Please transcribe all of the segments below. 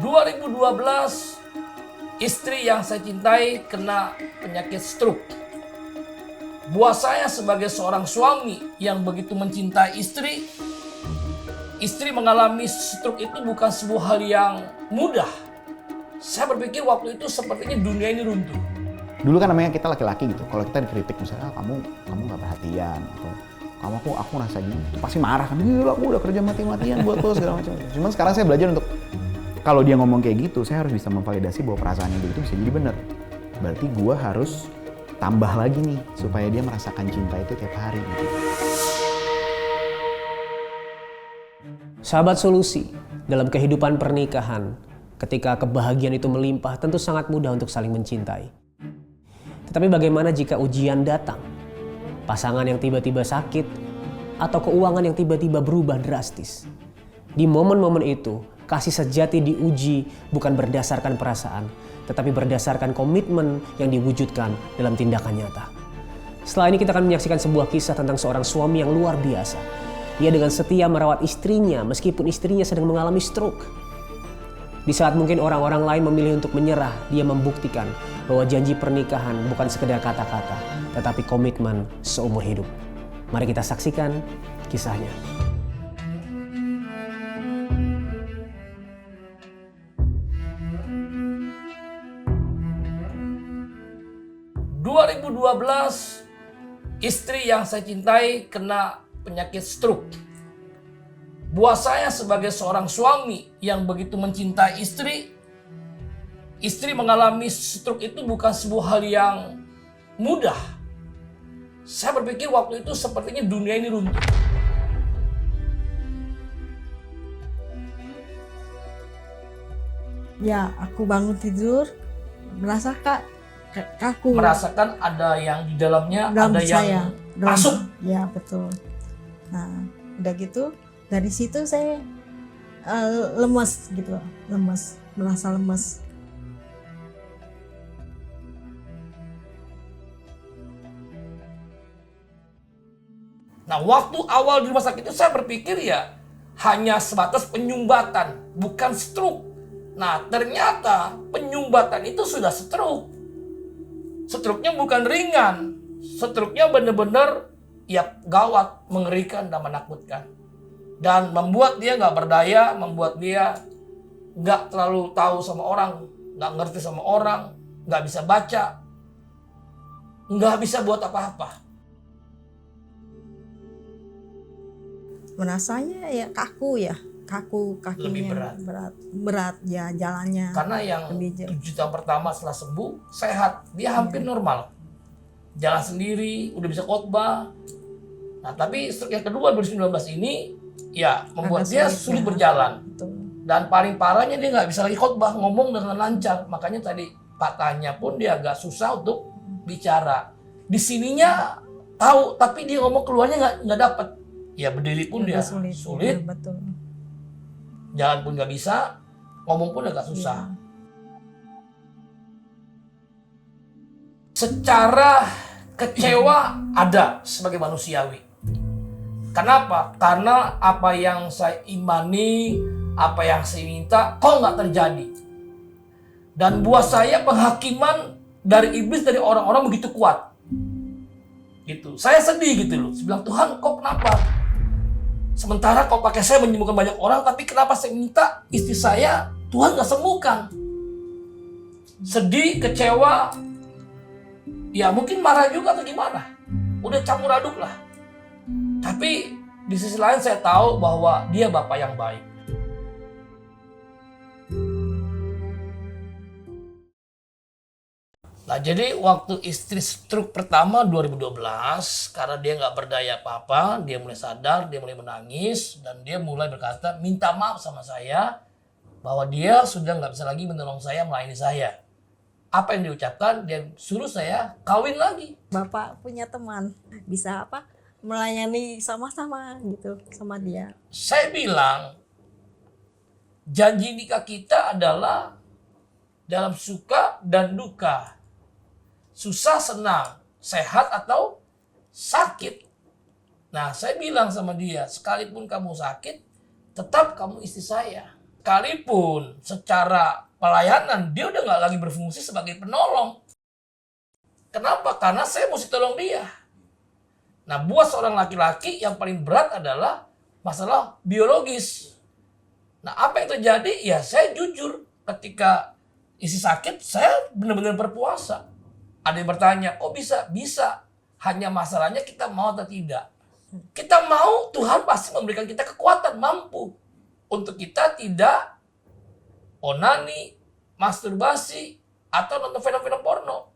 2012, istri yang saya cintai kena penyakit stroke. Buat saya sebagai seorang suami yang begitu mencintai istri mengalami stroke itu bukan sebuah hal yang mudah. Saya berpikir waktu itu sepertinya dunia ini runtuh. Dulu kan namanya kita laki-laki gitu, kalau kita dikritik misalnya kamu nggak perhatian atau aku ngerasa gini, pasti marah kan, gila aku udah kerja mati-matian buat lo segala macam. Cuman sekarang saya belajar untuk kalau dia ngomong kayak gitu, saya harus bisa memvalidasi bahwa perasaannya dia itu bisa jadi benar. Berarti gua harus tambah lagi nih supaya dia merasakan cinta itu tiap hari gitu. Sahabat solusi, dalam kehidupan pernikahan, ketika kebahagiaan itu melimpah, tentu sangat mudah untuk saling mencintai. Tetapi bagaimana jika ujian datang? Pasangan yang tiba-tiba sakit, atau keuangan yang tiba-tiba berubah drastis. Di momen-momen itu, kasih sejati diuji bukan berdasarkan perasaan, tetapi berdasarkan komitmen yang diwujudkan dalam tindakan nyata. Setelah ini kita akan menyaksikan sebuah kisah tentang seorang suami yang luar biasa. Ia dengan setia merawat istrinya meskipun istrinya sedang mengalami stroke. Di saat mungkin orang-orang lain memilih untuk menyerah, dia membuktikan bahwa janji pernikahan bukan sekedar kata-kata, tetapi komitmen seumur hidup. Mari kita saksikan kisahnya. Istri yang saya cintai kena penyakit stroke. Buat saya sebagai seorang suami yang begitu mencintai istri mengalami stroke itu bukan sebuah hal yang mudah. Saya berpikir waktu itu sepertinya dunia ini runtuh. Ya, aku bangun tidur, merasa kaku. Merasakan ada yang di dalamnya, Dalam ada saya, yang masuk. Ya, betul. Nah, udah gitu, dari situ saya lemes gitu, merasa lemes. Nah, waktu awal di rumah sakit itu saya berpikir ya hanya sebatas penyumbatan, bukan stroke. Nah, ternyata penyumbatan itu sudah stroke. Stroke-nya bukan ringan. Stroke-nya benar-benar ya gawat, mengerikan dan menakutkan. Dan membuat dia nggak berdaya, membuat dia nggak terlalu tahu sama orang, nggak ngerti sama orang, nggak bisa baca, nggak bisa buat apa-apa. Merasanya ya kaku kakinya. Lebih berat ya jalannya. Karena yang 7 tahun pertama setelah sembuh, sehat. Dia hampir normal. Jalan sendiri, udah bisa khotbah. Nah, tapi stroke yang kedua 2019 ini, ya membuat dia sulit berjalan. Betul. Dan paling parahnya dia nggak bisa lagi khotbah, ngomong dengan lancar. Makanya tadi patahnya pun dia agak susah untuk bicara. Di sininya tahu, tapi dia ngomong keluarnya nggak dapet. Ya berdiri pun dia sulit. Ya, betul. Jalan pun nggak bisa, ngomong pun agak susah. Ya. Secara kecewa ada sebagai manusiawi. Kenapa? Karena apa yang saya imani, apa yang saya minta, kok nggak terjadi. Dan buat saya penghakiman dari iblis, dari orang-orang begitu kuat. Gitu. Saya sedih gitu loh. Saya bilang, Tuhan kok kenapa? Sementara kau pakai saya menyembuhkan banyak orang, tapi kenapa saya minta istri saya Tuhan gak sembuhkan? Sedih, kecewa, ya mungkin marah juga atau gimana. Udah campur aduk lah. Tapi di sisi lain saya tahu bahwa dia Bapak yang baik. Nah, jadi waktu istri stroke pertama 2012, karena dia nggak berdaya apa-apa, dia mulai sadar, dia mulai menangis, dan dia mulai berkata, minta maaf sama saya, bahwa dia sudah nggak bisa lagi menolong saya, melayani saya. Apa yang diucapkan, dia suruh saya kawin lagi. Bapak punya teman, bisa melayani sama-sama gitu sama dia. Saya bilang, janji nikah kita adalah dalam suka dan duka. Susah, senang, sehat atau sakit. Nah, saya bilang sama dia, sekalipun kamu sakit, tetap kamu istri saya. Sekalipun secara pelayanan dia udah nggak lagi berfungsi sebagai penolong. Kenapa? Karena saya mesti tolong dia. Nah, buat seorang laki-laki yang paling berat adalah masalah biologis. Nah, apa yang terjadi? Ya, saya jujur ketika isi sakit, saya benar-benar berpuasa. Ada yang bertanya, kok bisa? Bisa. Hanya masalahnya kita mau atau tidak. Kita mau, Tuhan pasti memberikan kita kekuatan, mampu. Untuk kita tidak onani, masturbasi, atau nonton film-film porno.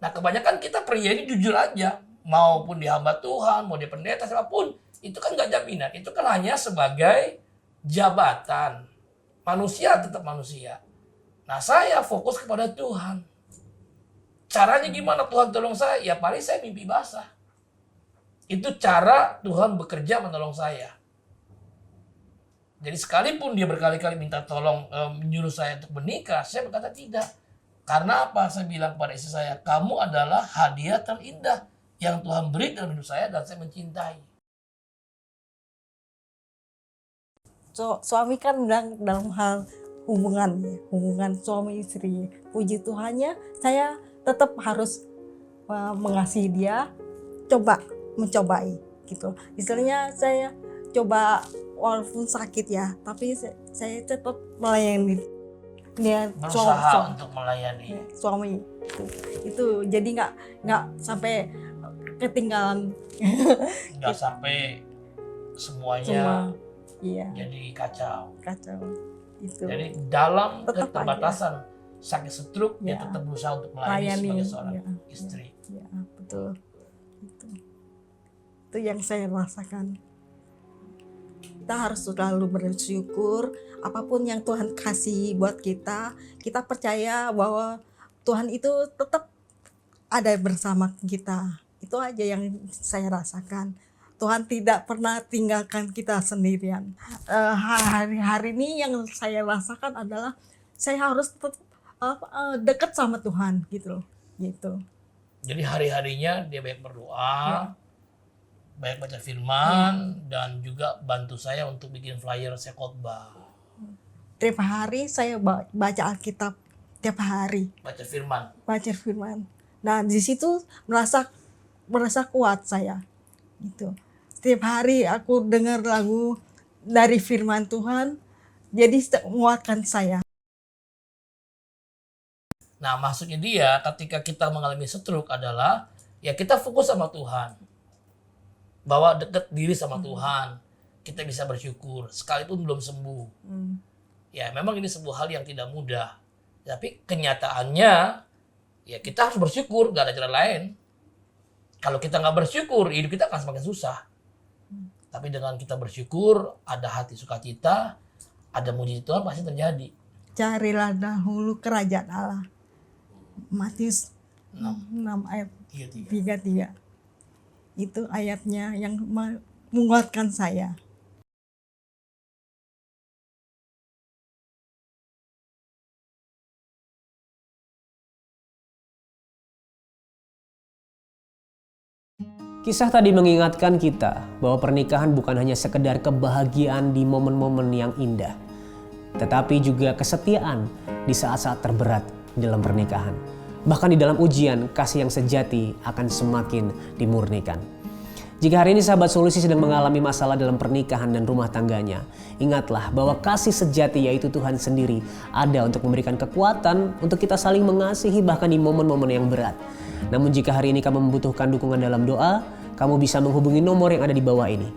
Nah, kebanyakan kita pria ini jujur aja. Maupun dia hamba Tuhan, mau dia pendeta, siapapun. Itu kan gak jaminan. Itu kan hanya sebagai jabatan. Manusia tetap manusia. Nah, saya fokus kepada Tuhan. Caranya gimana Tuhan tolong saya? Ya paling saya mimpi basah. Itu cara Tuhan bekerja menolong saya. Jadi sekalipun dia berkali-kali minta tolong menyuruh saya untuk menikah, saya berkata tidak. Karena apa? Saya bilang pada istri saya, kamu adalah hadiah terindah yang Tuhan beri dalam hidup saya dan saya mencintai. Suami kan bilang dalam hal hubungan suami istri. Puji Tuhannya, saya tetap harus mengasihi dia, mencobai gitu. Istilahnya saya coba walaupun sakit ya, tapi saya tetap melayani dia, Berusaha untuk melayani. suami itu jadi nggak sampai ketinggalan Nggak sampai semuanya semua. Iya, jadi kacau. itu Jadi dalam Tetap keterbatasan sakit stroke, dia Ya. tetap berusaha untuk melayani sebagai seorang ya, istri. ya, betul itu yang saya rasakan. Kita harus selalu bersyukur apapun yang Tuhan kasih buat kita. Kita percaya bahwa Tuhan itu tetap ada bersama kita. Itu aja yang saya rasakan. Tuhan tidak pernah tinggalkan kita sendirian. Hari-hari ini yang saya rasakan adalah saya harus tetap dekat sama Tuhan gitu. Jadi hari-harinya dia banyak berdoa, banyak baca firman, dan juga bantu saya untuk bikin flyer saya khotbah. Tiap hari saya baca Alkitab, tiap hari Baca firman. baca firman. Nah di situ merasa kuat saya gitu. Setiap hari aku dengar lagu dari firman Tuhan, jadi menguatkan saya. Nah, maksudnya dia ketika kita mengalami stroke adalah ya kita fokus sama Tuhan. Bawa dekat diri sama Tuhan. Kita bisa bersyukur sekalipun belum sembuh. Ya, memang ini sebuah hal yang tidak mudah. Tapi kenyataannya ya kita harus bersyukur, gak ada cara lain. Kalau kita nggak bersyukur, hidup kita akan semakin susah. Tapi dengan kita bersyukur, ada hati sukacita, ada mujizat Tuhan pasti terjadi. Carilah dahulu kerajaan Allah. Matius 6 ayat 33. Itu ayatnya yang menguatkan saya. Kisah tadi mengingatkan kita bahwa pernikahan bukan hanya sekedar kebahagiaan di momen-momen yang indah, tetapi juga kesetiaan di saat-saat terberat dalam pernikahan. Bahkan di dalam ujian, kasih yang sejati akan semakin dimurnikan. Jika hari ini sahabat solusi sedang mengalami masalah dalam pernikahan dan rumah tangganya, ingatlah bahwa kasih sejati yaitu Tuhan sendiri ada untuk memberikan kekuatan untuk kita saling mengasihi bahkan di momen-momen yang berat. Namun jika hari ini kamu membutuhkan dukungan dalam doa, kamu bisa menghubungi nomor yang ada di bawah ini.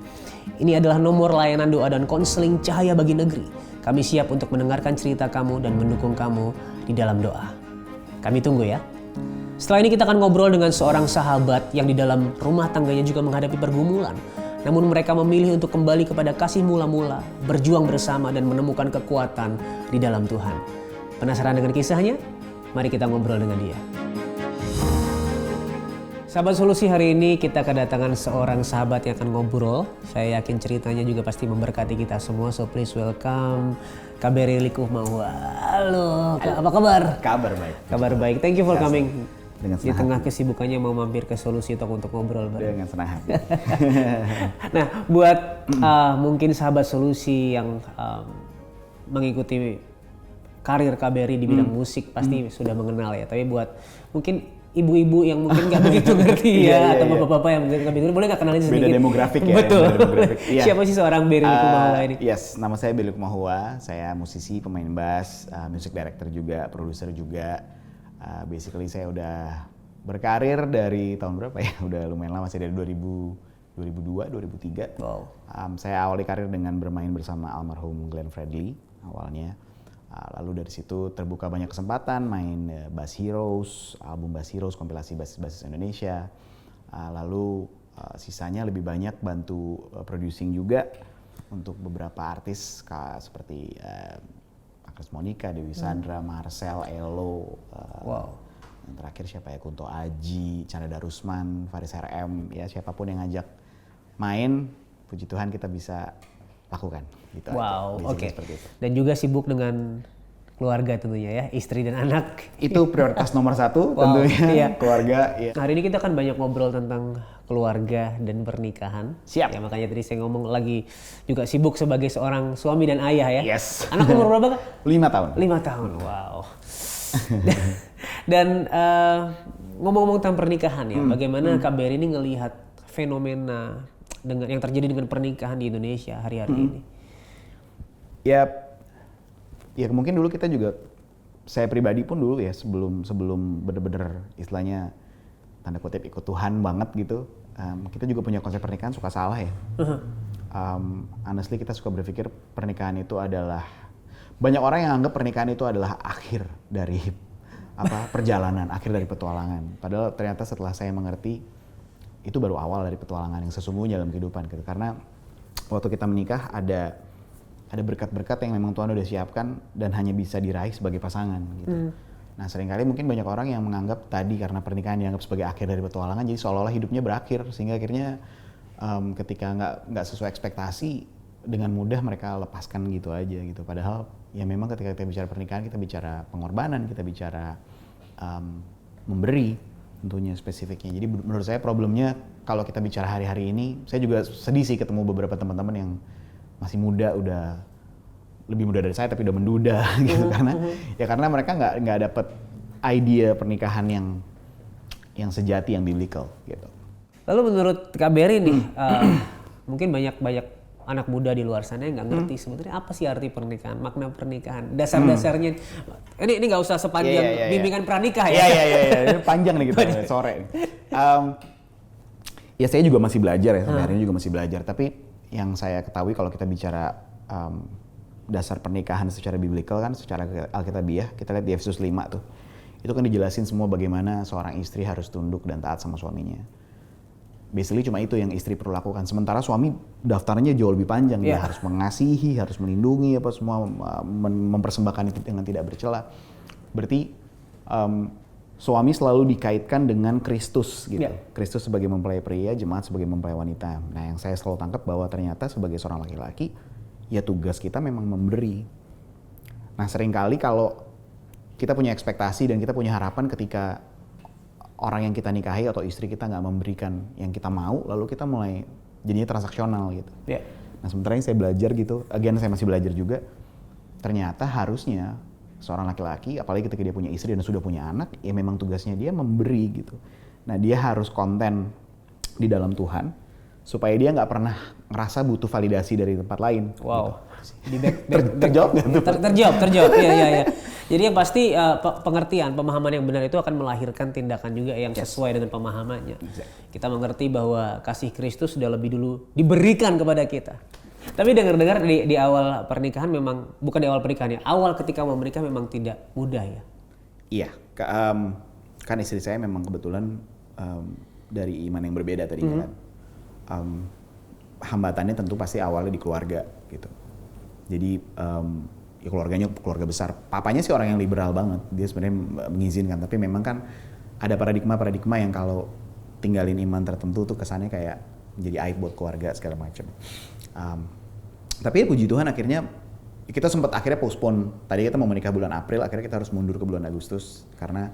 Ini adalah nomor layanan doa dan konseling Cahaya Bagi Negeri. Kami siap untuk mendengarkan cerita kamu dan mendukung kamu di dalam doa. Kami tunggu ya. Setelah ini kita akan ngobrol dengan seorang sahabat yang di dalam rumah tangganya juga menghadapi pergumulan. Namun mereka memilih untuk kembali kepada kasih mula-mula, berjuang bersama dan menemukan kekuatan di dalam Tuhan. Penasaran dengan kisahnya? Mari kita ngobrol dengan dia. Sahabat Solusi, hari ini kita kedatangan seorang sahabat yang akan ngobrol. Saya yakin ceritanya juga pasti memberkati kita semua. So please welcome Kak Berry Likumahua. Halo, Kak, apa kabar? Kabar baik. Kabar baik. Thank you for coming. Dengan Di senang tengah hati. kesibukannya mau mampir ke Solusi Talk untuk ngobrol bareng. Dengan senang hati. Nah, buat mungkin sahabat Solusi yang mengikuti karir KBRI di bidang musik pasti sudah mengenal ya. Tapi buat mungkin ibu-ibu yang mungkin nggak begitu ngerti ya, atau bapak-bapak yang mungkin nggak begitu, boleh nggak kenalin sedikit? Beda demografik ya. Betul. Beda demografik. Iya. Siapa sih seorang Berry Likumahua ini? Yes, nama saya Berry Likumahua. Saya musisi, pemain bass, music director juga, produser juga. Basically saya udah berkarir dari tahun berapa ya? Udah lumayan lama, saya dari 2002, 2003. Wow. Saya awali karir dengan bermain bersama almarhum Glenn Fredly awalnya. Lalu dari situ terbuka banyak kesempatan main Bass Heroes, album Bass Heroes, kompilasi basis Indonesia. Lalu sisanya lebih banyak bantu producing juga untuk beberapa artis seperti Agnes Monica, Dewi Sandra, Marcel, Elo. Wow. Yang terakhir siapa ya? Kunto Aji, Chandra Darusman, Faris RM, ya siapapun yang ngajak main, puji Tuhan kita bisa lakukan. Gitu Wow, aja. oke. Seperti itu. Dan juga sibuk dengan keluarga tentunya ya, istri dan anak. Itu prioritas nomor satu Wow, tentunya, iya. keluarga. Iya. Nah, hari ini kita akan banyak ngobrol tentang keluarga dan pernikahan. Siap. Ya, makanya tadi saya ngomong lagi juga sibuk sebagai seorang suami dan ayah ya. Yes. Anak umur berapa Kak? 5 tahun. 5 tahun, wow. Dan ngomong-ngomong tentang pernikahan ya, bagaimana KBRI ini ngelihat fenomena dengan yang terjadi dengan pernikahan di Indonesia hari-hari ini? Ya mungkin dulu kita juga, saya pribadi pun dulu ya sebelum bener-bener istilahnya tanda kutip ikut Tuhan banget gitu, kita juga punya konsep pernikahan suka salah ya. Honestly kita suka berpikir pernikahan itu adalah, banyak orang yang anggap pernikahan itu adalah akhir dari perjalanan, akhir dari petualangan. Padahal ternyata setelah saya mengerti itu baru awal dari petualangan yang sesungguhnya dalam kehidupan gitu. Karena waktu kita menikah ada berkat-berkat yang memang Tuhan udah siapkan dan hanya bisa diraih sebagai pasangan gitu. Nah seringkali mungkin banyak orang yang menganggap tadi karena pernikahan dianggap sebagai akhir dari petualangan, jadi seolah-olah hidupnya berakhir, sehingga akhirnya ketika nggak sesuai ekspektasi dengan mudah mereka lepaskan gitu aja gitu. Padahal ya memang ketika kita bicara pernikahan, kita bicara pengorbanan, kita bicara memberi tentunya spesifiknya. Jadi menurut saya problemnya kalau kita bicara hari-hari ini, saya juga sedih sih ketemu beberapa teman-teman yang masih muda, udah lebih muda dari saya tapi udah menduda gitu. Karena mereka nggak dapet idea pernikahan yang sejati, yang biblical gitu. Lalu menurut KBRI nih, mungkin banyak anak muda di luar sana yang nggak ngerti sebetulnya apa sih arti pernikahan, makna pernikahan, dasar-dasarnya. Ini nggak usah sepanjang bimbingan pranikah ya. Iya. Panjang nih kita sore. Ya saya juga masih belajar ya, sampai hari ini juga masih belajar. Tapi yang saya ketahui kalau kita bicara dasar pernikahan secara biblical kan, secara alkitabiah, kita lihat di Efesus 5 tuh. Itu kan dijelasin semua bagaimana seorang istri harus tunduk dan taat sama suaminya. Basically cuma itu yang istri perlu lakukan. Sementara suami daftarnya jauh lebih panjang. Dia harus mengasihi, harus melindungi, apa semua, mempersembahkan itu dengan tidak bercela. Berarti suami selalu dikaitkan dengan Kristus gitu. Kristus sebagai mempelai pria, jemaat sebagai mempelai wanita. Nah yang saya selalu tangkap bahwa ternyata sebagai seorang laki-laki, ya tugas kita memang memberi. Nah seringkali kalau kita punya ekspektasi dan kita punya harapan ketika orang yang kita nikahi atau istri kita nggak memberikan yang kita mau, lalu kita mulai jadinya transaksional gitu. Nah sementara yang saya belajar gitu, again saya masih belajar juga, ternyata harusnya seorang laki-laki, apalagi ketika dia punya istri dan sudah punya anak, ya memang tugasnya dia memberi gitu. Nah dia harus konten di dalam Tuhan, supaya dia nggak pernah ngerasa butuh validasi dari tempat lain. Wow. Gitu. Terjawab nggak tuh? Terjawab. Iya. Jadi yang pasti pengertian, pemahaman yang benar itu akan melahirkan tindakan juga yang sesuai dengan pemahamannya. Kita mengerti bahwa kasih Kristus sudah lebih dulu diberikan kepada kita. Tapi dengar-dengar di awal pernikahan memang, bukan di awal pernikahan ya, awal ketika mau menikah memang tidak mudah ya? Iya, kan istri saya memang kebetulan dari iman yang berbeda tadinya kan. Hambatannya tentu pasti awalnya di keluarga gitu. Jadi ya keluarganya keluarga besar. Papanya sih orang yang liberal banget, dia sebenarnya mengizinkan. Tapi memang kan ada paradigma yang kalau tinggalin iman tertentu tuh kesannya kayak jadi aib buat keluarga segala macam. Tapi ya puji Tuhan akhirnya kita sempat akhirnya postpone. Tadi kita mau menikah bulan April, akhirnya kita harus mundur ke bulan Agustus karena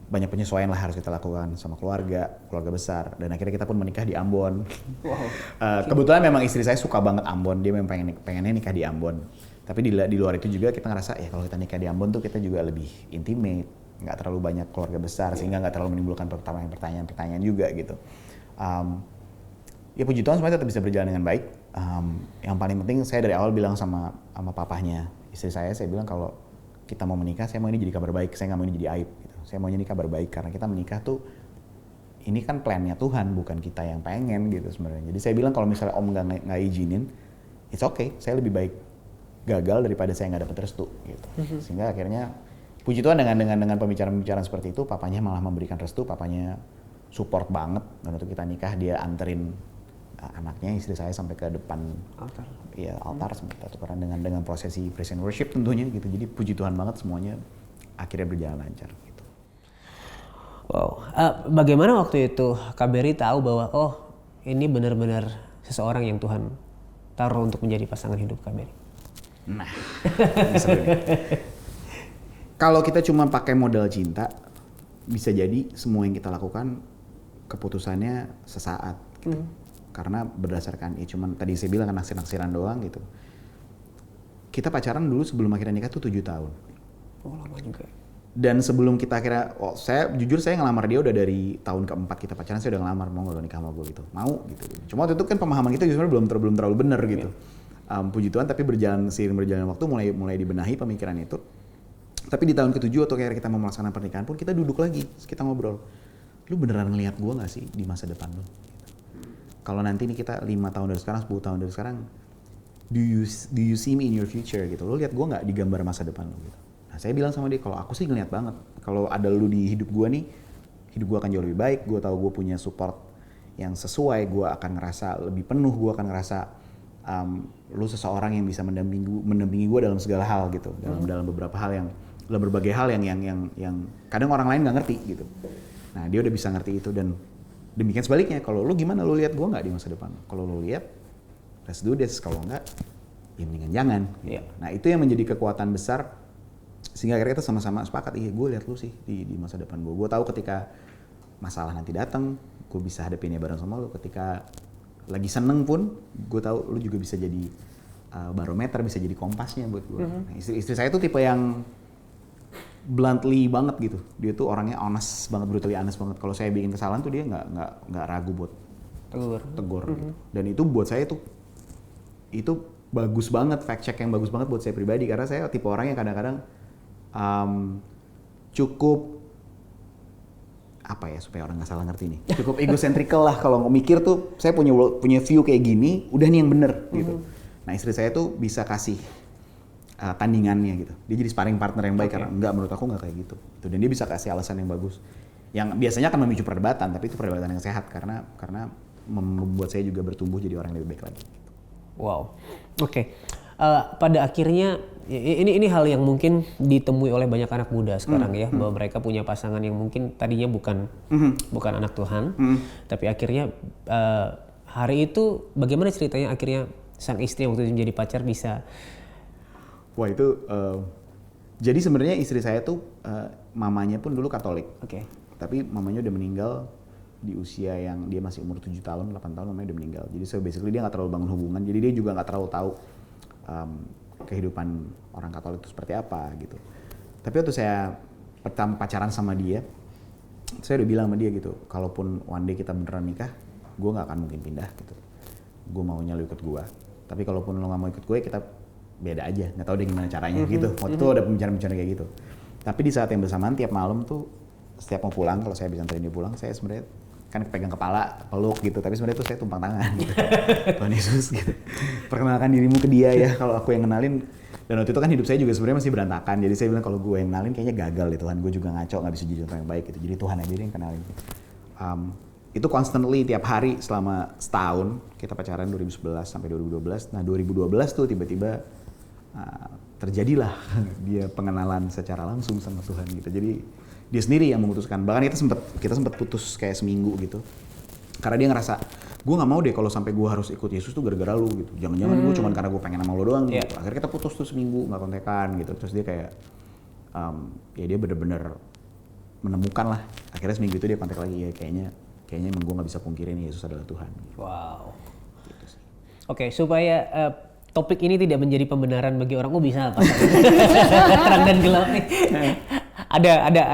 banyak penyesuaian lah harus kita lakukan sama keluarga besar, dan akhirnya kita pun menikah di Ambon. Wow. Kebetulan memang istri saya suka banget Ambon, dia memang pengennya nikah di Ambon. Tapi di luar itu juga kita ngerasa ya kalau kita nikah di Ambon tuh kita juga lebih intimate, nggak terlalu banyak keluarga besar sehingga nggak terlalu menimbulkan pertanyaan-pertanyaan juga gitu. Ya puji Tuhan semuanya tetap bisa berjalan dengan baik. Yang paling penting saya dari awal bilang sama papahnya istri saya bilang kalau kita mau menikah, saya mau ini jadi kabar baik, saya nggak mau ini jadi aib. Gitu. Saya maunya ini kabar baik karena kita menikah tuh ini kan plannya Tuhan, bukan kita yang pengen gitu sebenarnya. Jadi saya bilang kalau misalnya Om nggak izinin, it's okay, saya lebih baik gagal daripada saya nggak dapet restu gitu. Sehingga akhirnya puji Tuhan dengan pembicaraan seperti itu, papanya malah memberikan restu, papanya support banget dan untuk kita nikah dia anterin anaknya istri saya sampai ke depan altar sampai kita tukeran dengan prosesi praise and worship tentunya gitu. Jadi puji Tuhan banget semuanya akhirnya berjalan lancar gitu. Wow. Bagaimana waktu itu Kak Berry tahu bahwa ini benar-benar seseorang yang Tuhan taruh untuk menjadi pasangan hidup Kak Berry? Nah, kalau kita cuma pakai modal cinta, bisa jadi semua yang kita lakukan keputusannya sesaat gitu. Karena berdasarkan cuman tadi saya bilang kan naksir-naksiran doang gitu. Kita pacaran dulu sebelum akhirnya nikah tuh 7 tahun. Oh, lama juga. Dan sebelum kita akhirnya, saya ngelamar dia udah dari tahun keempat kita pacaran, saya udah ngelamar mau nggak nikah sama gue gitu, mau gitu. Cuma waktu itu kan pemahaman kita sebenarnya belum terlalu benar gitu. Puji Tuhan tapi seiring berjalan waktu mulai dibenahi pemikiran itu. Tapi di tahun ke-7 atau kayak kita mau melaksanakan pernikahan pun kita duduk lagi, kita ngobrol. Lu beneran ngelihat gue nggak sih di masa depan lu? Kalau nanti nih kita 5 tahun dari sekarang, 10 tahun dari sekarang, do you see me in your future gitu? Lu lihat gue nggak di gambar masa depan lu gitu? Nah saya bilang sama dia, kalau aku sih ngeliat banget. Kalau ada lu di hidup gue nih, hidup gue akan jauh lebih baik. Gue tahu gue punya support yang sesuai. Gue akan ngerasa lebih penuh. Gue akan ngerasa lu seseorang yang bisa mendampingi gue dalam segala hal gitu. Dalam berbagai hal yang kadang orang lain nggak ngerti gitu. Nah dia udah bisa ngerti itu dan demikian sebaliknya. Kalau lu gimana, lu lihat gue nggak di masa depan? Kalau lu lihat, let's do this. Kalau nggak, ya mendingan jangan. Gitu. Nah itu yang menjadi kekuatan besar. Sehingga akhirnya kita sama-sama sepakat, iya gue lihat lu sih di masa depan gue. Gue tahu ketika masalah nanti datang, gue bisa hadapinnya bareng sama lu. Ketika lagi seneng pun, gue tahu lu juga bisa jadi barometer, bisa jadi kompasnya buat gue. Nah, istri saya tuh tipe yang bluntly banget gitu. Dia tuh orangnya honest banget, brutally honest banget. Kalau saya bikin kesalahan tuh dia nggak ragu buat tegur. Gitu. Dan itu buat saya tuh itu bagus banget, fact check yang bagus banget buat saya pribadi karena saya tipe orang yang kadang-kadang cukup apa ya supaya orang nggak salah ngerti nih, cukup egocentrical lah kalau mikir tuh saya punya view kayak gini, udah nih yang bener gitu. Nah istri saya tuh bisa kasih tandingannya gitu, dia jadi sparring partner yang baik karena enggak, menurut aku nggak kayak gitu. Dan dia bisa kasih alasan yang bagus, yang biasanya akan memicu perdebatan, tapi itu perdebatan yang sehat karena membuat saya juga bertumbuh jadi orang yang lebih baik lagi. Wow, oke. Pada akhirnya ini hal yang mungkin ditemui oleh banyak anak muda sekarang ya, bahwa mereka punya pasangan yang mungkin tadinya bukan anak Tuhan, tapi akhirnya hari itu bagaimana ceritanya akhirnya sang istri yang waktu itu menjadi pacar bisa? Wah itu jadi sebenarnya istri saya tuh mamanya pun dulu Katolik, tapi mamanya udah meninggal di usia yang dia masih umur 7 tahun, 8 tahun mamanya udah meninggal. Jadi so basically dia nggak terlalu bangun hubungan, jadi dia juga nggak terlalu tahu kehidupan orang Katolik itu seperti apa gitu. Tapi waktu saya pertama pacaran sama dia, saya udah bilang sama dia gitu, kalaupun one day kita beneran nikah, gue nggak akan mungkin pindah gitu. Gue maunya lu ikut gue. Tapi kalaupun lu nggak mau ikut gue, kita beda aja. Nggak tahu deh gimana caranya gitu. Waktu itu ada pembicaraan kayak gitu. Tapi di saat yang bersamaan tiap malam tuh, setiap mau pulang, kalau saya bisa anterin dia pulang, saya sebenarnya kan pegang kepala, peluk gitu, tapi sebenarnya itu saya tumpang tangan gitu. Tuhan Yesus gitu. Perkenalkan dirimu ke dia ya, kalau aku yang kenalin. Dan waktu itu kan hidup saya juga sebenarnya masih berantakan, jadi saya bilang kalau gue yang kenalin kayaknya gagal deh Tuhan, gue juga ngaco, gak bisa jadi contoh yang baik gitu. Jadi Tuhan aja yang kenalin. Itu constantly tiap hari selama setahun, kita pacaran 2011 sampai 2012. Nah 2012 tuh tiba-tiba terjadilah dia pengenalan secara langsung sama Tuhan gitu. Jadi dia sendiri yang memutuskan. Bahkan kita sempat putus kayak seminggu gitu. Karena dia ngerasa, gue nggak mau deh kalau sampai gue harus ikut Yesus tuh gara-gara lu gitu. Jangan-jangan gue cuma karena gue pengen sama lu doang gitu. Akhirnya kita putus tuh seminggu, nggak kontekan gitu. Terus dia kayak, ya dia bener-bener menemukan lah. Akhirnya seminggu itu dia kontak lagi, ya kayaknya emang gue nggak bisa pungkirin Yesus adalah Tuhan. Wow. Gitu sih. Oke, supaya topik ini tidak menjadi pembenaran bagi orang, oh bisa apa? Terang dan gelap nih.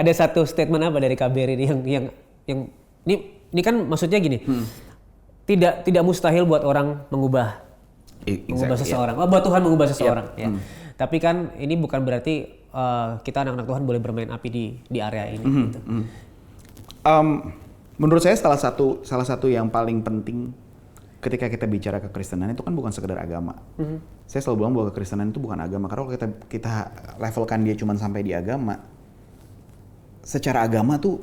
Ada satu statement apa dari KBRI ini yang ini kan maksudnya gini. Tidak mustahil buat orang mengubah seseorang. Oh, buat Tuhan mengubah seseorang ya. Tapi kan ini bukan berarti kita anak-anak Tuhan boleh bermain api di area ini gitu. Menurut saya salah satu yang paling penting ketika kita bicara kekristenan itu kan bukan sekedar agama. Saya selalu bilang bahwa kekristenan itu bukan agama, karena kalau kita levelkan dia cuma sampai di agama, secara agama tuh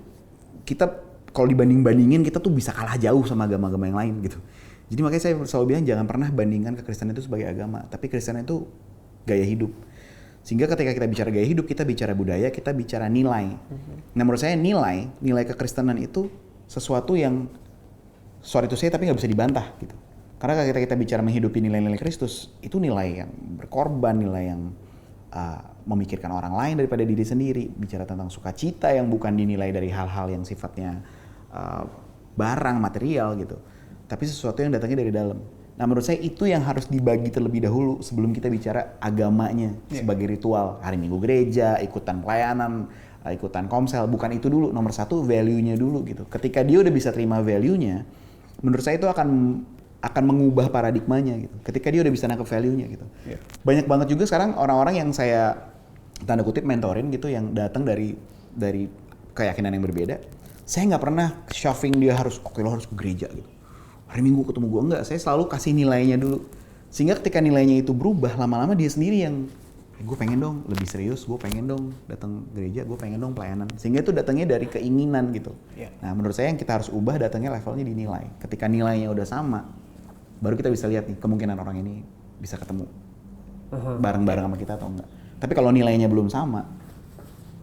kita kalau dibanding-bandingin kita tuh bisa kalah jauh sama agama-agama yang lain gitu. Jadi makanya saya selalu bilang jangan pernah bandingkan kekristenan itu sebagai agama, tapi kekristenan itu gaya hidup. Sehingga ketika kita bicara gaya hidup, kita bicara budaya, kita bicara nilai. Nah menurut saya nilai kekristenan itu sesuatu yang sorry to say tapi nggak bisa dibantah gitu. Karena kalau kita bicara menghidupi nilai-nilai Kristus, itu nilai yang berkorban, nilai yang memikirkan orang lain daripada diri sendiri, bicara tentang sukacita yang bukan dinilai dari hal-hal yang sifatnya barang material gitu, tapi sesuatu yang datangnya dari dalam. Nah menurut saya itu yang harus dibagi terlebih dahulu sebelum kita bicara agamanya sebagai ritual, hari Minggu gereja, ikutan pelayanan, ikutan komsel, bukan itu dulu. Nomor satu value-nya dulu gitu. Ketika dia udah bisa terima value-nya, menurut saya itu akan mengubah paradigmanya gitu. Ketika dia udah bisa nangkep value-nya gitu. Banyak banget juga sekarang orang-orang yang saya tanda kutip mentorin gitu yang datang dari keyakinan yang berbeda. Saya nggak pernah shoving dia harus oke lo harus ke gereja gitu. Hari Minggu ketemu gue, enggak. Saya selalu kasih nilainya dulu. Sehingga ketika nilainya itu berubah, lama-lama dia sendiri yang gue pengen dong lebih serius, gue pengen dong datang gereja, gue pengen dong pelayanan. Sehingga itu datangnya dari keinginan gitu. Nah menurut saya yang kita harus ubah datangnya levelnya di nilai. Ketika nilainya udah sama, baru kita bisa lihat nih kemungkinan orang ini bisa ketemu bareng-bareng sama kita atau enggak. Tapi kalau nilainya belum sama,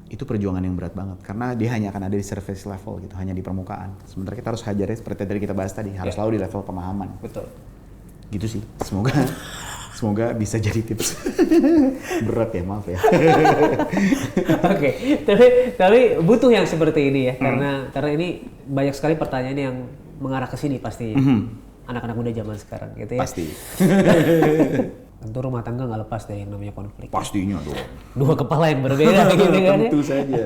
itu perjuangan yang berat banget. Karena dia hanya akan ada di surface level gitu, hanya di permukaan. Sementara kita harus hajarnya seperti tadi kita bahas tadi, harus selalu di level pemahaman. Betul. Gitu sih, semoga bisa jadi tips. Berat ya, maaf ya. Oke, tapi butuh yang seperti ini ya, karena ini banyak sekali pertanyaan yang mengarah ke sini pastinya. Anak-anak muda zaman sekarang gitu ya. Pasti. Tentu rumah tangga nggak lepas dari yang namanya konflik. Pastinya dong. Dua kepala yang berbeda gitu kan. Tentu saja.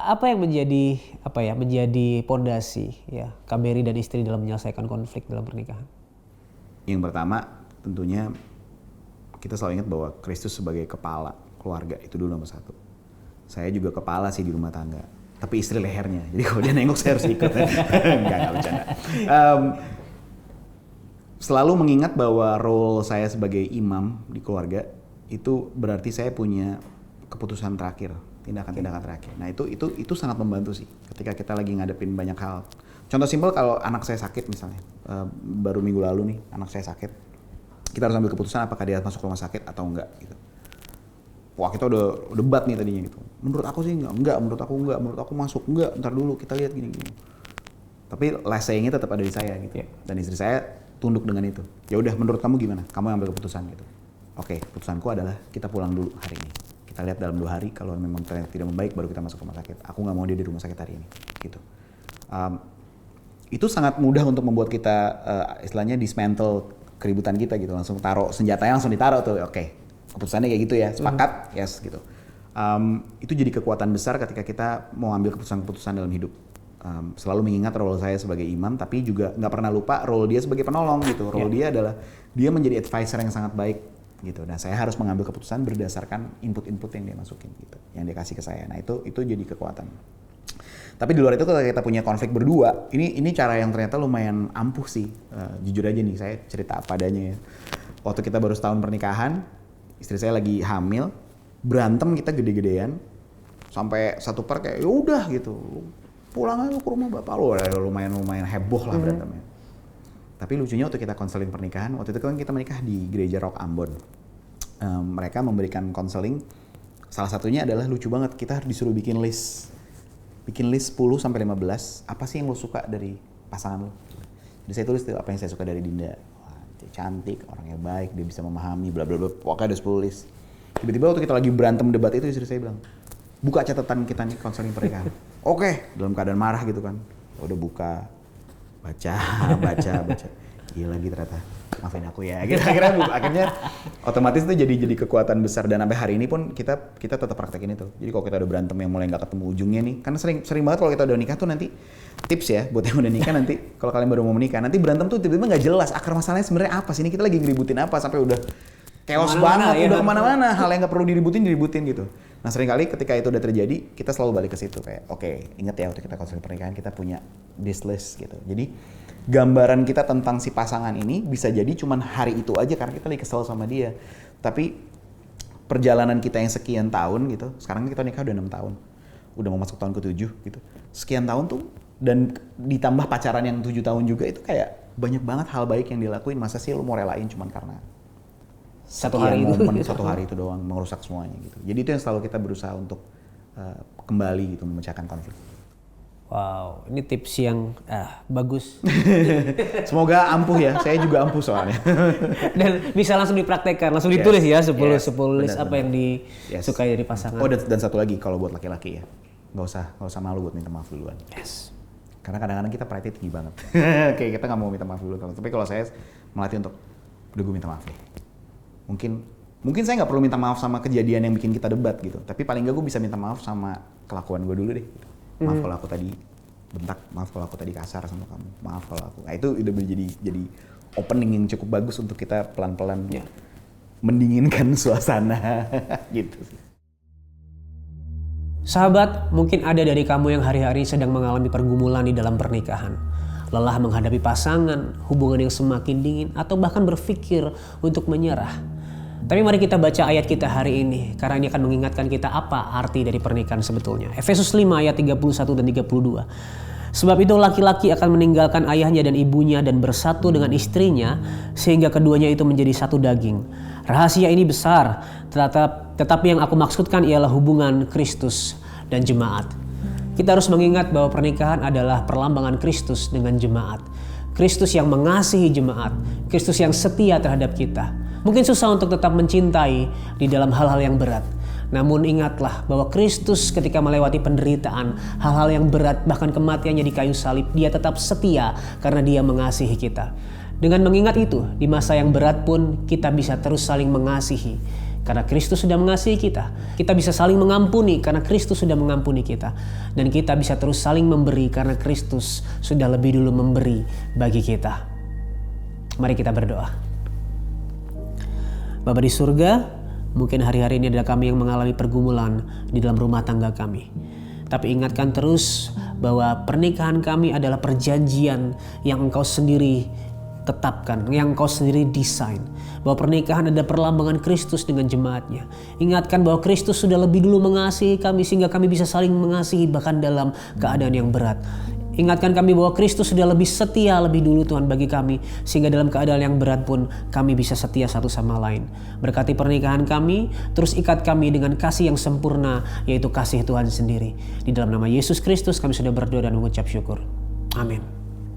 Apa yang menjadi pondasi ya KBRI dan istri dalam menyelesaikan konflik dalam pernikahan? Yang pertama tentunya kita selalu ingat bahwa Kristus sebagai kepala keluarga itu dulu nomor satu. Saya juga kepala sih di rumah tangga, tapi istri lehernya. Jadi kalau dia nengok saya harus ikut. Enggak bercanda. Selalu mengingat bahwa role saya sebagai imam di keluarga itu berarti saya punya keputusan terakhir, tindakan-tindakan terakhir. Nah itu sangat membantu sih ketika kita lagi ngadepin banyak hal. Contoh simpel kalau anak saya sakit misalnya, baru minggu lalu nih anak saya sakit, kita harus ambil keputusan apakah dia masuk rumah sakit atau enggak gitu. Wah kita udah debat nih tadinya gitu. Menurut aku sih enggak, menurut aku masuk, enggak, ntar dulu kita lihat gini-gini. Tapi last say-nya tetap ada di saya gitu. Dan istri saya tunduk dengan itu. Ya udah menurut kamu gimana? Kamu yang ambil keputusan gitu. Oke, keputusanku adalah kita pulang dulu hari ini. Kita lihat dalam 2 hari kalau memang ternyata tidak membaik baru kita masuk rumah sakit. Aku nggak mau dia di rumah sakit hari ini gitu. Itu sangat mudah untuk membuat kita istilahnya dismantle keributan kita gitu, langsung taruh senjatanya langsung ditaruh tuh, oke, keputusannya kayak gitu ya, sepakat, yes gitu. Itu jadi kekuatan besar ketika kita mau ambil keputusan-keputusan dalam hidup. Selalu mengingat role saya sebagai imam, tapi juga nggak pernah lupa role dia sebagai penolong gitu. Role dia adalah dia menjadi advisor yang sangat baik gitu. Nah saya harus mengambil keputusan berdasarkan input-input yang dia masukin gitu, yang dia kasih ke saya. Nah itu jadi kekuatan. Tapi di luar itu kalau kita punya konflik berdua, ini cara yang ternyata lumayan ampuh sih. Jujur aja nih, saya cerita apa adanya ya. Waktu kita baru setahun pernikahan, istri saya lagi hamil, berantem kita gede-gedean, sampai satu part kayak ya udah gitu, pulang aja ke rumah bapak lo, lumayan heboh lah berantemnya. Tapi lucunya waktu kita konseling pernikahan, waktu itu kan kita menikah di Gereja Rock Ambon. Mereka memberikan konseling, salah satunya adalah lucu banget, kita disuruh bikin list 10 sampai 15, apa sih yang lo suka dari pasangan lo? Jadi saya tulis tuh apa yang saya suka dari Dinda. Wah, dia cantik, orangnya baik, dia bisa memahami, bla bla bla. Pokoknya ada 10 list. Tiba-tiba waktu kita lagi berantem debat itu istri saya bilang, buka catatan kita nih konseling pernikahan. Oke, dalam keadaan marah gitu kan. Udah buka, baca. Gila lagi ternyata. maafin aku ya. Gitu. Akhirnya otomatis itu jadi kekuatan besar, dan sampai hari ini pun kita tetap praktekin itu. Jadi kalau kita udah berantem yang mulai nggak ketemu ujungnya nih, kan sering banget kalau kita udah nikah tuh nanti tips ya buat yang udah nikah nanti kalau kalian baru mau menikah nanti berantem tuh tiba-tiba nggak jelas akar masalahnya sebenarnya apa sih, ini kita lagi ngeributin apa sampai udah chaos banget, udah kemana-mana, hal yang nggak perlu diributin gitu. Nah seringkali ketika itu udah terjadi, kita selalu balik ke situ kayak, oke, inget ya waktu kita konseling pernikahan kita punya this list gitu. Jadi gambaran kita tentang si pasangan ini bisa jadi cuman hari itu aja karena kita lagi kesel sama dia. Tapi perjalanan kita yang sekian tahun gitu, sekarang kita nikah udah 6 tahun, udah mau masuk tahun ke-7 gitu. Sekian tahun tuh, dan ditambah pacaran yang 7 tahun juga, itu kayak banyak banget hal baik yang dilakuin. Masa sih lu mau relain cuman karena satu hari itu doang merusak semuanya gitu. Jadi itu yang selalu kita berusaha untuk kembali gitu memecahkan konflik. Wow, ini tips yang bagus. Semoga ampuh ya, saya juga ampuh soalnya. Dan bisa langsung dipraktekkan, langsung ditulis ya 10 list apa yang disukai dari pasangan. Oh dan satu lagi kalau buat laki-laki ya, nggak usah malu buat minta maaf duluan. Yes. Karena kadang-kadang kita pride tinggi banget. Kayak kita nggak mau minta maaf dulu. Tapi kalau saya melatih untuk, udah gue minta maaf deh. Mungkin saya nggak perlu minta maaf sama kejadian yang bikin kita debat gitu, tapi paling nggak gue bisa minta maaf sama kelakuan gue dulu deh. Maaf kalau aku tadi bentak, maaf kalau aku tadi kasar sama kamu, maaf kalau aku. Nah itu udah jadi opening yang cukup bagus untuk kita pelan-pelan mendinginkan suasana gitu sih. Sahabat, mungkin ada dari kamu yang hari-hari sedang mengalami pergumulan di dalam pernikahan. Lelah menghadapi pasangan, hubungan yang semakin dingin, atau bahkan berpikir untuk menyerah. Tapi mari kita baca ayat kita hari ini, karena ini akan mengingatkan kita apa arti dari pernikahan sebetulnya. Efesus 5 ayat 31 dan 32. Sebab itu laki-laki akan meninggalkan ayahnya dan ibunya dan bersatu dengan istrinya, sehingga keduanya itu menjadi satu daging. Rahasia ini besar, tetapi yang aku maksudkan ialah hubungan Kristus dan jemaat. Kita harus mengingat bahwa pernikahan adalah perlambangan Kristus dengan jemaat. Kristus yang mengasihi jemaat, Kristus yang setia terhadap kita. Mungkin susah untuk tetap mencintai di dalam hal-hal yang berat. Namun ingatlah bahwa Kristus ketika melewati penderitaan, hal-hal yang berat, bahkan kematiannya di kayu salib, dia tetap setia karena dia mengasihi kita. Dengan mengingat itu, di masa yang berat pun kita bisa terus saling mengasihi. Karena Kristus sudah mengasihi kita. Kita bisa saling mengampuni karena Kristus sudah mengampuni kita. Dan kita bisa terus saling memberi karena Kristus sudah lebih dulu memberi bagi kita. Mari kita berdoa. Bapa di surga, mungkin hari-hari ini ada kami yang mengalami pergumulan di dalam rumah tangga kami. Tapi ingatkan terus bahwa pernikahan kami adalah perjanjian yang Engkau sendiri tetapkan, yang Engkau sendiri desain. Bahwa pernikahan ada perlambangan Kristus dengan jemaatnya. Ingatkan bahwa Kristus sudah lebih dulu mengasihi kami sehingga kami bisa saling mengasihi bahkan dalam keadaan yang berat. Ingatkan kami bahwa Kristus sudah lebih setia lebih dulu Tuhan bagi kami, sehingga dalam keadaan yang berat pun kami bisa setia satu sama lain. Berkati pernikahan kami, terus ikat kami dengan kasih yang sempurna, yaitu kasih Tuhan sendiri. Di dalam nama Yesus Kristus kami sudah berdoa dan mengucap syukur. Amin.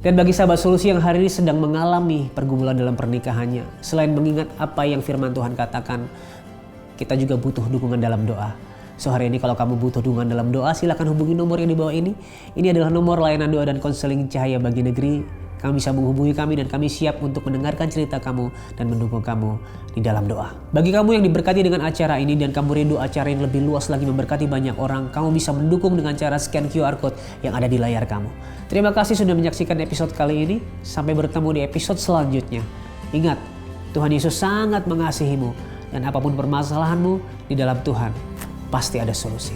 Dan bagi sahabat solusi yang hari ini sedang mengalami pergumulan dalam pernikahannya, selain mengingat apa yang firman Tuhan katakan, kita juga butuh dukungan dalam doa. So hari ini kalau kamu butuh dukungan dalam doa, silakan hubungi nomor yang di bawah ini. Ini adalah nomor layanan doa dan konseling Cahaya Bagi Negeri. Kamu bisa menghubungi kami dan kami siap untuk mendengarkan cerita kamu dan mendukung kamu di dalam doa. Bagi kamu yang diberkati dengan acara ini dan kamu rindu acara ini lebih luas lagi memberkati banyak orang, kamu bisa mendukung dengan cara scan QR Code yang ada di layar kamu. Terima kasih sudah menyaksikan episode kali ini. Sampai bertemu di episode selanjutnya. Ingat, Tuhan Yesus sangat mengasihimu dan apapun permasalahanmu di dalam Tuhan, pasti ada solusi.